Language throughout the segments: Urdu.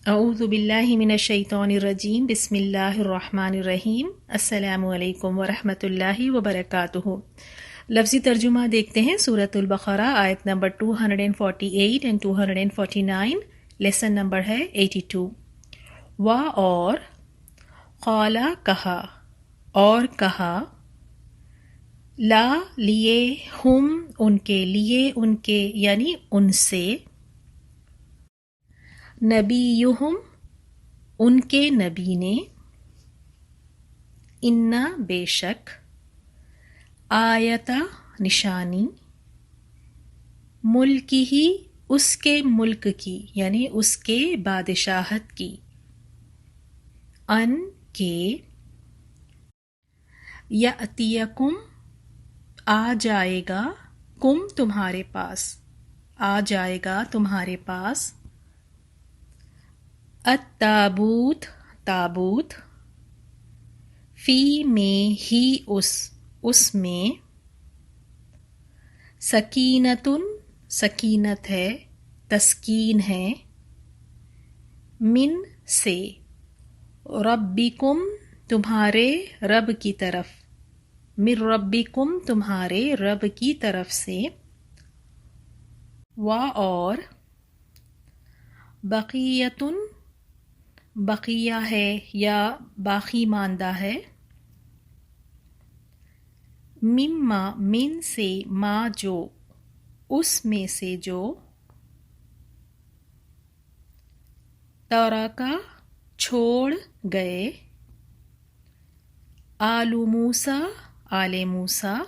اعوذ باللہ من الشیطان الرجیم بسم اللہ الرحمن الرحیم السلام علیکم ورحمۃ اللہ وبرکاتہ۔ لفظی ترجمہ دیکھتے ہیں سورۃ البقرہ آیت نمبر 248 اینڈ 249، لیسن نمبر ہے 82۔ وا اور، قالا کہا، اور کہا، لا لیے، ہم ان کے لیے، ان کے یعنی ان سے، نبیہم ان کے نبی نے، انا بے شک، آیتا نشانی، ملکی ہی اس کے ملک کی یعنی اس کے بادشاہت کی، ان کے، یاتیکم آ جائے گا، کم تمہارے پاس، آ جائے گا تمہارے پاس، التابوت تابوت، فی میں ہی اس میں، سکینتن سکینت ہے، تسکین ہے، من سے، ربکم تمہارے رب کی طرف، من ربکم تمہارے رب کی طرف سے، و اور، بقیتن بقیہ ہے یا باقی ماندہ ہے، مما من سے، ما جو اس میں سے جو، ترکا چھوڑ گئے، آل موسیٰ آل موسیٰ،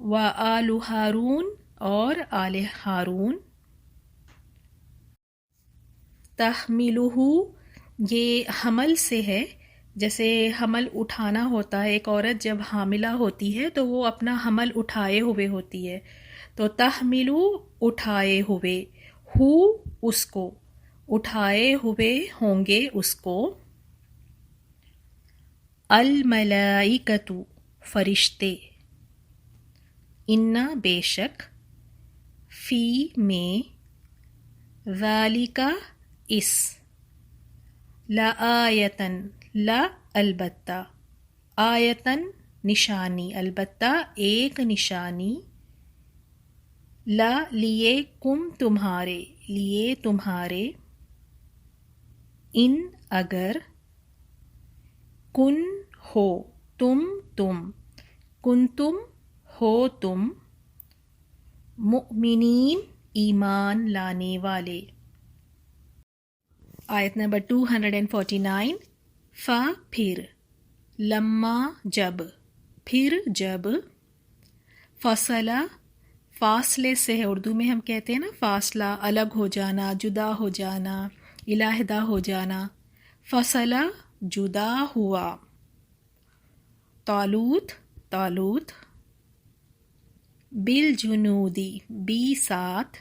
و آل ہارون اور آل ہارون، تحملہ یہ حمل سے ہے، جیسے حمل اٹھانا ہوتا ہے، ایک عورت جب حاملہ ہوتی ہے تو وہ اپنا حمل اٹھائے ہوئے ہوتی ہے، تو تحملو اٹھائے ہوئے، ہو اس کو، اٹھائے ہوئے ہوں گے اس کو، الملائکۃ فرشتے، انا بے شک، فی میں، ذالک اس، لآیتن لا البتہ، آیتن نشانی، البتہ ایک نشانی، لا لیے، کم تمہارے لیے تمہارے، ان اگر، کن ہو تم کن تم ہو تم، مؤمنین ایمان لانے والے۔ آیت نمبر 249، فا پھر، لما جب، پھر جب، فصلہ فاصلے سے ہے، اردو میں ہم کہتے ہیں نا فاصلہ، الگ ہو جانا، جدا ہو جانا، علیحدہ ہو جانا، فصلہ جدا ہوا، طالوت، بالجنودی بی ساتھ،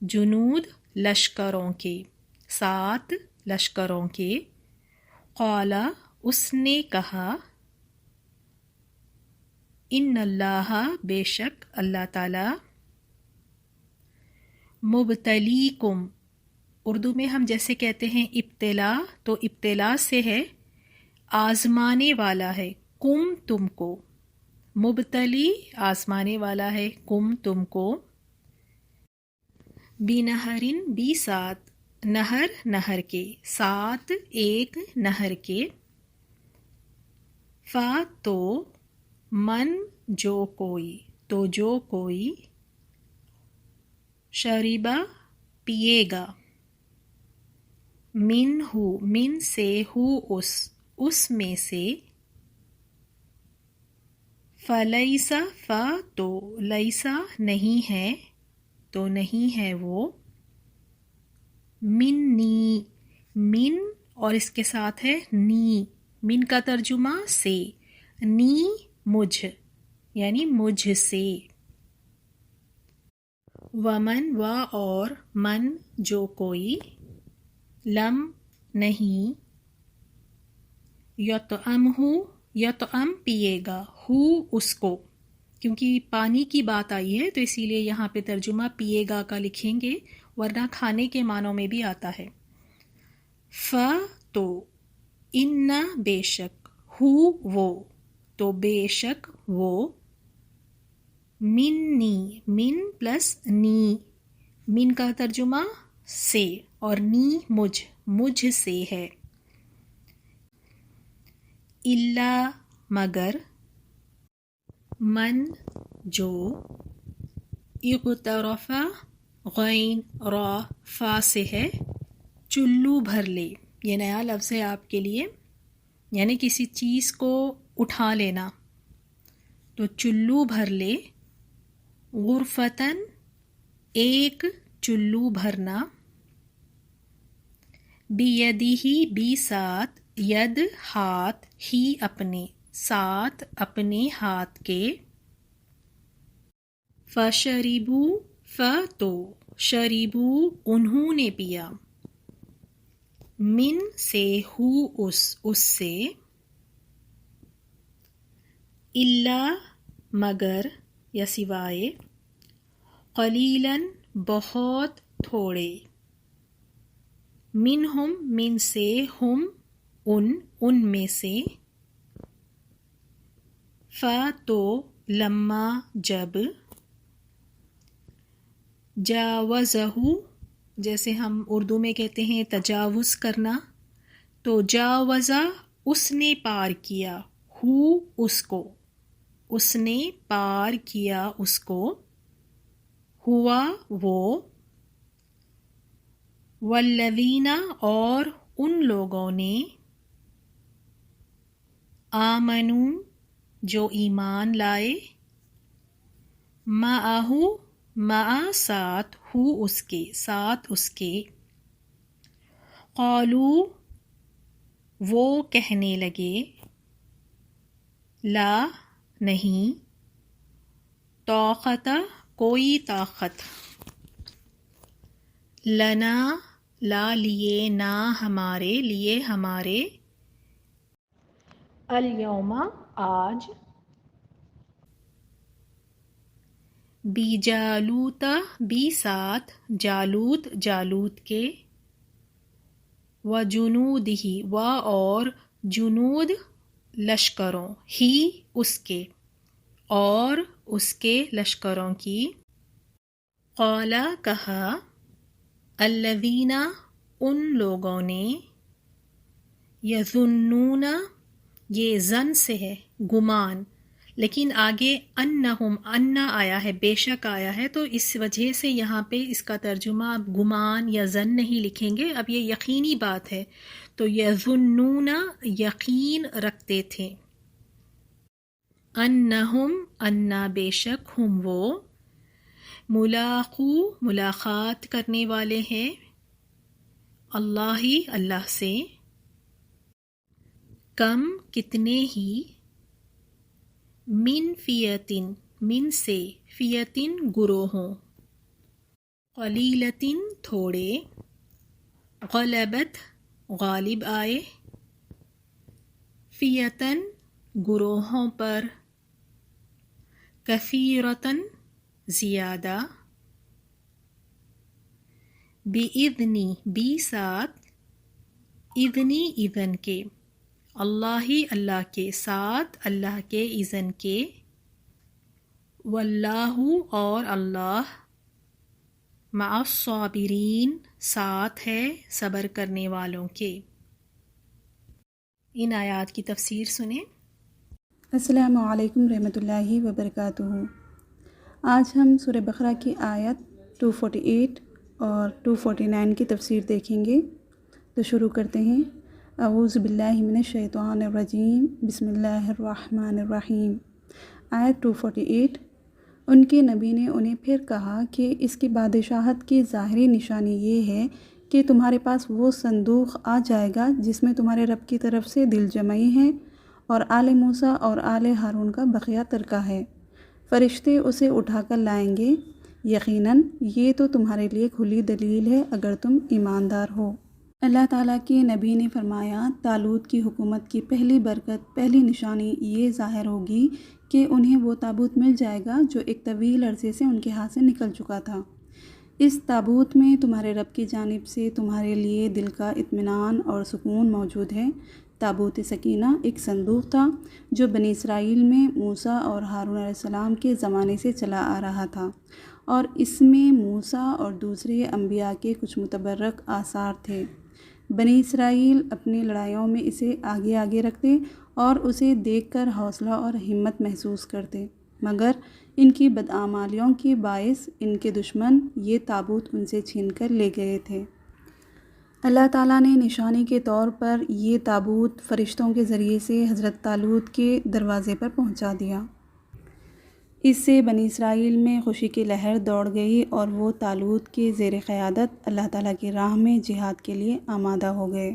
جنود لشکروں کے، ساتھ لشکروں کے، قالا اس نے کہا، ان اللہ بے شک اللہ تعالی، مبتلیکم اردو میں ہم جیسے کہتے ہیں ابتلا، تو ابتلا سے ہے آزمانے والا ہے، کم تم کو، مبتلی آزمانے والا ہے، کم تم کو، بنہرن بی ساتھ، نہر کے ساتھ، ایک نہر کے، فا تو، من جو کوئی، شریبا پیے گا، من سے، ہو اس میں سے، فلیسا فا تو، لیسا نہیں ہے، تو نہیں ہے وہ، منی من اور اس کے ساتھ ہے نی، من کا ترجمہ سے، نی مجھ یعنی مجھ سے، ومن و اور، من جو کوئی، لم نہیں، یطعم پیے گا، ہو اس کو، کیونکہ پانی کی بات آئی ہے تو اسی لیے یہاں پہ ترجمہ پیے گا کا لکھیں گے، ورنہ کھانے کے معنوں میں بھی آتا ہے۔ ف تو، انا بے شک، ہو وہ تو بے شک وہ، منی من پلس نی، من کا ترجمہ سے اور نی مجھ سے ہے، الا مگر، من جو، اقترف غین را فا سے ہے، چلو بھر لے، یہ نیا لفظ ہے آپ کے لیے، یعنی کسی چیز کو اٹھا لینا، تو چلو بھر لے، غرفتن ایک چلو بھرنا، بیدہی بھی ساتھ، ید ہاتھ، ہی اپنے ساتھ، اپنے ہاتھ کے، فشربو ف تو، شریبو انہوں نے پیا، من سے ہو اس سے، الا مگر یا سوائے، قلیلاً بہت تھوڑے، منہم من سے، ہم ان میں سے، ف تو لما جب، جاوزہ جیسے ہم اردو میں کہتے ہیں تجاوز کرنا، تو جاوزہ اس نے پار کیا، ہو اس کو، اس نے پار کیا اس کو، ہوا وہ، والذین اور ان لوگوں نے، آمنو جو ایمان لائے، معہ مع ساتھ، ہو اس کے ساتھ اس کے، قالو وہ کہنے لگے، لا نہیں، طاقت کوئی طاقت، لنا لا لیے، نہ ہمارے لیے، ہمارے، الیوم آج، بیجالوت بھی ساتھ، جالوت کے، وجنودہ و اور جنود لشکروں، ہی اس کے اور اس کے لشکروں کی، قال کہا، الذین ان لوگوں نے، یظنون یہ ظن سے ہے گمان، لیکن آگے انہم انا آیا ہے، بے شک آیا ہے، تو اس وجہ سے یہاں پہ اس کا ترجمہ اب گمان یا ظن نہیں لکھیں گے، اب یہ یقینی بات ہے، تو یظنون یقین رکھتے تھے، انہم انا بے شک، ہم وہ، ملاقو ملاقات کرنے والے ہیں، اللہ سے، کم کتنے ہی، من فیتن من سے، فیتن گروہوں، قلیلتن تھوڑے، غلبت غالب آئے، فیتن گروہوں پر، کثیرتن زیادہ، بِإِذْنِ بھی ساتھ، اذنی اذن کے، اللہ کے ساتھ، اللہ کے اذن کے، واللہ اور اللہ، مع الصابرین ساتھ ہے صبر کرنے والوں کے۔ ان آیات کی تفسیر سنیں۔ السلام علیکم رحمۃ اللہ وبرکاتہ۔ آج ہم سورہ بقرہ کی آیت 248 اور 249 کی تفسیر دیکھیں گے، تو شروع کرتے ہیں۔ اعوذ باللہ من الشیطان الرجیم، بسم اللہ الرحمن الرحیم۔ آیت 248، ان کے نبی نے انہیں پھر کہا کہ اس کی بادشاہت کی ظاہری نشانی یہ ہے کہ تمہارے پاس وہ صندوق آ جائے گا جس میں تمہارے رب کی طرف سے دل جمعی ہیں اور آل موسیٰ اور آل ہارون کا بقیہ ترکہ ہے، فرشتے اسے اٹھا کر لائیں گے، یقیناً یہ تو تمہارے لیے کھلی دلیل ہے اگر تم ایماندار ہو۔ اللہ تعالیٰ کے نبی نے فرمایا، طالوت کی حکومت کی پہلی برکت، پہلی نشانی یہ ظاہر ہوگی کہ انہیں وہ تابوت مل جائے گا جو ایک طویل عرصے سے ان کے ہاتھ سے نکل چکا تھا۔ اس تابوت میں تمہارے رب کی جانب سے تمہارے لیے دل کا اطمینان اور سکون موجود ہے۔ تابوت سکینہ ایک صندوق تھا جو بنی اسرائیل میں موسیٰ اور ہارون علیہ السلام کے زمانے سے چلا آ رہا تھا، اور اس میں موسیٰ اور دوسرے انبیاء کے کچھ متبرک آثار تھے۔ بنی اسرائیل اپنی لڑائیوں میں اسے آگے آگے رکھتے اور اسے دیکھ کر حوصلہ اور ہمت محسوس کرتے، مگر ان کی بدعمالیوں کے باعث ان کے دشمن یہ تابوت ان سے چھین کر لے گئے تھے۔ اللہ تعالیٰ نے نشانی کے طور پر یہ تابوت فرشتوں کے ذریعے سے حضرت طالوت کے دروازے پر پہنچا دیا۔ اس سے بنی اسرائیل میں خوشی کی لہر دوڑ گئی اور وہ طالوت کے زیر قیادت اللہ تعالیٰ کی راہ میں جہاد کے لیے آمادہ ہو گئے۔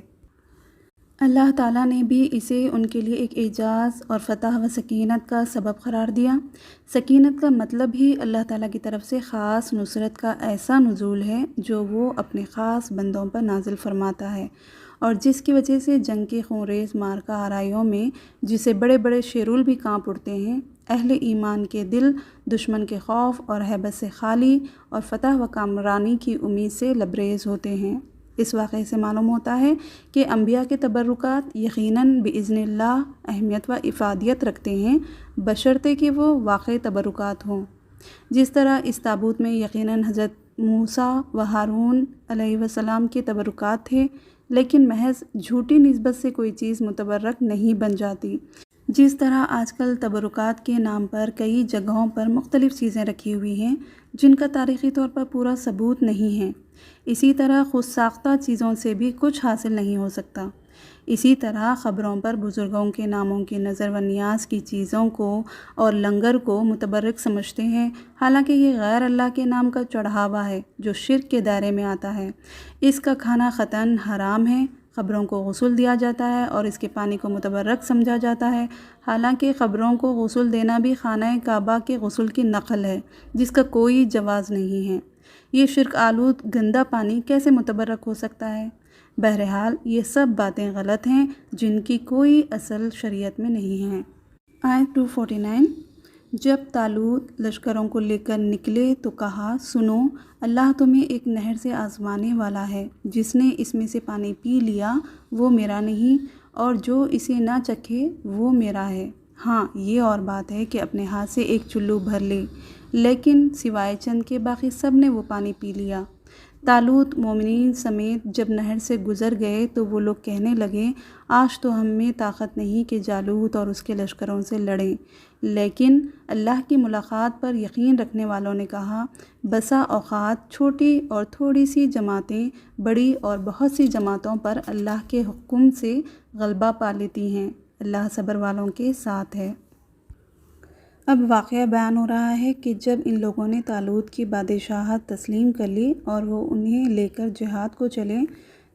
اللہ تعالیٰ نے بھی اسے ان کے لیے ایک اعجاز اور فتح و سکینت کا سبب قرار دیا۔ سکینت کا مطلب ہی اللہ تعالیٰ کی طرف سے خاص نصرت کا ایسا نزول ہے جو وہ اپنے خاص بندوں پر نازل فرماتا ہے، اور جس کی وجہ سے جنگ کے خونریز معرکہ آرائیوں میں جسے بڑے بڑے شیرول بھی کانپ اٹھتے ہیں، اہل ایمان کے دل دشمن کے خوف اور ہیبت سے خالی اور فتح و کامرانی کی امید سے لبریز ہوتے ہیں۔ اس واقعے سے معلوم ہوتا ہے کہ انبیاء کے تبرکات یقیناً بإذن اللہ اہمیت و افادیت رکھتے ہیں، بشرطے کہ وہ واقعی تبرکات ہوں۔ جس طرح اس تابوت میں یقیناً حضرت موسیٰ و ہارون علیہ السلام کے تبرکات تھے، لیکن محض جھوٹی نسبت سے کوئی چیز متبرک نہیں بن جاتی۔ جس طرح آج کل تبرکات کے نام پر کئی جگہوں پر مختلف چیزیں رکھی ہوئی ہیں جن کا تاریخی طور پر پورا ثبوت نہیں ہے، اسی طرح خود ساختہ چیزوں سے بھی کچھ حاصل نہیں ہو سکتا۔ اسی طرح خبروں پر بزرگوں کے ناموں کی نظر و نیاز کی چیزوں کو اور لنگر کو متبرک سمجھتے ہیں، حالانکہ یہ غیر اللہ کے نام کا چڑھاوا ہے جو شرک کے دائرے میں آتا ہے۔ اس کا کھانا قطعاً حرام ہے۔ قبروں کو غسل دیا جاتا ہے اور اس کے پانی کو متبرک سمجھا جاتا ہے، حالانکہ قبروں کو غسل دینا بھی خانہ کعبہ کے غسل کی نقل ہے جس کا کوئی جواز نہیں ہے۔ یہ شرک آلود گندا پانی کیسے متبرک ہو سکتا ہے؟ بہرحال یہ سب باتیں غلط ہیں جن کی کوئی اصل شریعت میں نہیں ہے۔ آیت 249 جب طالوت لشکروں کو لے کر نکلے تو کہا، سنو، اللہ تمہیں ایک نہر سے آزمانے والا ہے، جس نے اس میں سے پانی پی لیا وہ میرا نہیں، اور جو اسے نہ چکھے وہ میرا ہے۔ ہاں، یہ اور بات ہے کہ اپنے ہاتھ سے ایک چلو بھر لے، لیکن سوائے چند کے باقی سب نے وہ پانی پی لیا۔ طالوت مومنین سمیت جب نہر سے گزر گئے تو وہ لوگ کہنے لگے، آج تو ہم میں طاقت نہیں کہ جالوت اور اس کے لشکروں سے لڑیں۔ لیکن اللہ کی ملاقات پر یقین رکھنے والوں نے کہا، بسا اوقات چھوٹی اور تھوڑی سی جماعتیں بڑی اور بہت سی جماعتوں پر اللہ کے حکم سے غلبہ پا لیتی ہیں، اللہ صبر والوں کے ساتھ ہے۔ اب واقعہ بیان ہو رہا ہے کہ جب ان لوگوں نے طالوت کی بادشاہت تسلیم کر لی اور وہ انہیں لے کر جہاد کو چلے،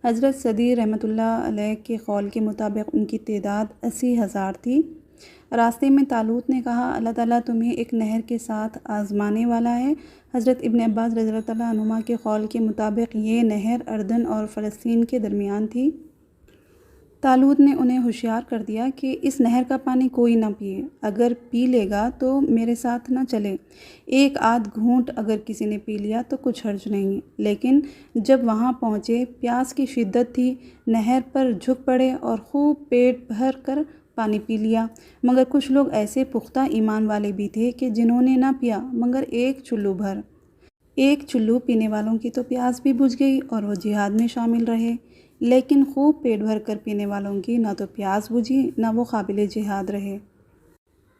حضرت سدی رحمۃ اللہ علیہ کے قول کے مطابق ان کی تعداد 80,000 تھی۔ راستے میں طالوت نے کہا، اللہ تعالیٰ تمہیں ایک نہر کے ساتھ آزمانے والا ہے۔ حضرت ابن عباس رضی اللہ تعالیٰ عنہما کے قول کے مطابق یہ نہر اردن اور فلسطین کے درمیان تھی۔ طالوت نے انہیں ہوشیار کر دیا کہ اس نہر کا پانی کوئی نہ پیے، اگر پی لے گا تو میرے ساتھ نہ چلے، ایک آدھ گھونٹ اگر کسی نے پی لیا تو کچھ حرج نہیں۔ لیکن جب وہاں پہنچے، پیاس کی شدت تھی، نہر پر جھک پڑے اور خوب پیٹ بھر کر پانی پی لیا، مگر کچھ لوگ ایسے پختہ ایمان والے بھی تھے کہ جنہوں نے نہ پیا مگر ایک چلو بھر۔ ایک چلو پینے والوں کی تو پیاس بھی بجھ گئی اور وہ جہاد میں شامل رہے، لیکن خوب پیٹ بھر کر پینے والوں کی نہ تو پیاس بجھی نہ وہ قابل جہاد رہے۔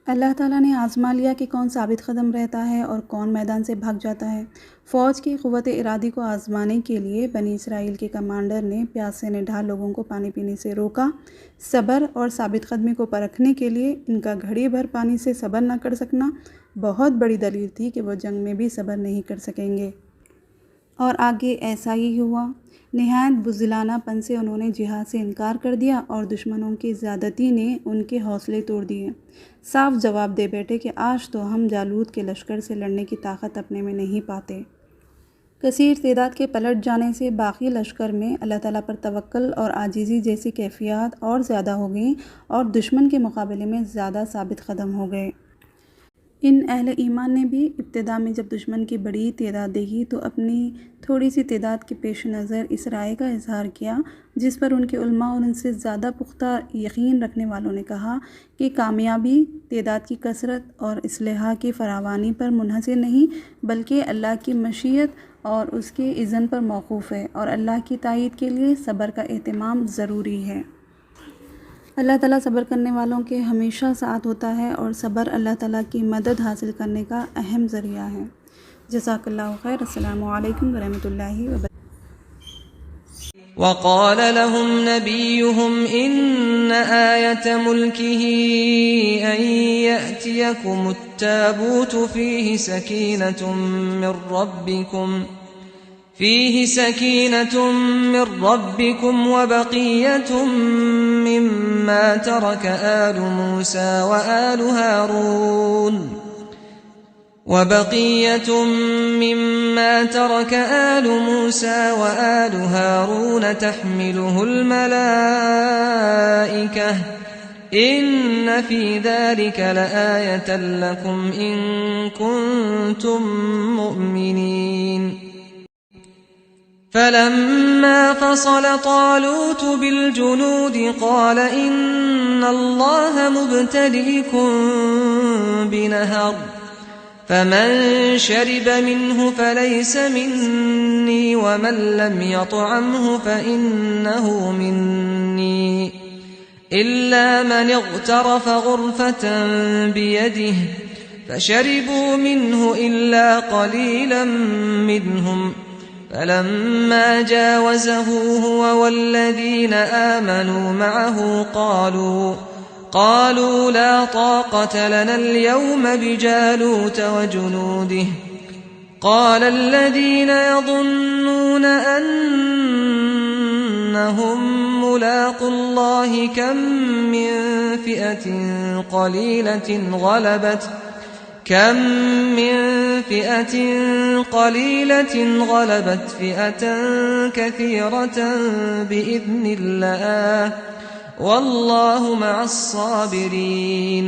اللہ تعالیٰ نے آزما لیا کہ کون ثابت قدم رہتا ہے اور کون میدان سے بھاگ جاتا ہے۔ فوج کی قوت ارادی کو آزمانے کے لیے بنی اسرائیل کے کمانڈر نے پیاس سے نڈھال لوگوں کو پانی پینے سے روکا۔ صبر اور ثابت قدمی کو پرکھنے کے لیے ان کا گھڑی بھر پانی سے صبر نہ کر سکنا بہت بڑی دلیل تھی کہ وہ جنگ میں بھی صبر نہیں کر سکیں گے، اور آگے ایسا ہی ہوا۔ نہایت بزدلانہ پن سے انہوں نے جہاد سے انکار کر دیا اور دشمنوں کی زیادتی نے ان کے حوصلے توڑ دیے۔ صاف جواب دے بیٹھے کہ آج تو ہم جالوت کے لشکر سے لڑنے کی طاقت اپنے میں نہیں پاتے۔ کثیر تعداد کے پلٹ جانے سے باقی لشکر میں اللہ تعالیٰ پر توکل اور عاجزی جیسی کیفیات اور زیادہ ہو گئیں اور دشمن کے مقابلے میں زیادہ ثابت قدم ہو گئے۔ ان اہل ایمان نے بھی ابتدا میں جب دشمن کی بڑی تعداد دیکھی تو اپنی تھوڑی سی تعداد کے پیش نظر اس رائے کا اظہار کیا، جس پر ان کے علماء اور ان سے زیادہ پختہ یقین رکھنے والوں نے کہا کہ کامیابی تعداد کی کثرت اور اسلحہ کی فراوانی پر منحصر نہیں بلکہ اللہ کی مشیت اور اس کے اذن پر موقوف ہے، اور اللہ کی تائید کے لیے صبر کا اہتمام ضروری ہے۔ اللہ تعالیٰ صبر کرنے والوں کے ہمیشہ ساتھ ہوتا ہے، اور صبر اللہ تعالیٰ کی مدد حاصل کرنے کا اہم ذریعہ ہے۔ جزاک اللہ خیر۔ السلام علیکم ورحمۃ اللہ وبرکاتہ۔ وقال لهم نبيهم إن آية ملكه أن يأتيكم التابوت فيه سكينة من ربكم وبقية مما ترك آل موسى وآل هارون تحمله الملائكة إن في ذلك لآية لكم إن كنتم مؤمنين فلما فصل طالوت بالجنود قال إن الله مبتليكم بنهر فمن شرب منه فليس مني ومن لم يطعمه فإنه مني إلا من اغترف غرفة بيده فشربوا منه إلا قليلا منهم فلما جاوزه هو والذين آمنوا معه قالوا لا طاقة لنا اليوم بجالوت وجنوده قال الذين يظنون أنهم ملاقو الله كم من فئة قليلة غلبت فئة كثيرة بإذن الله والله مع الصابرين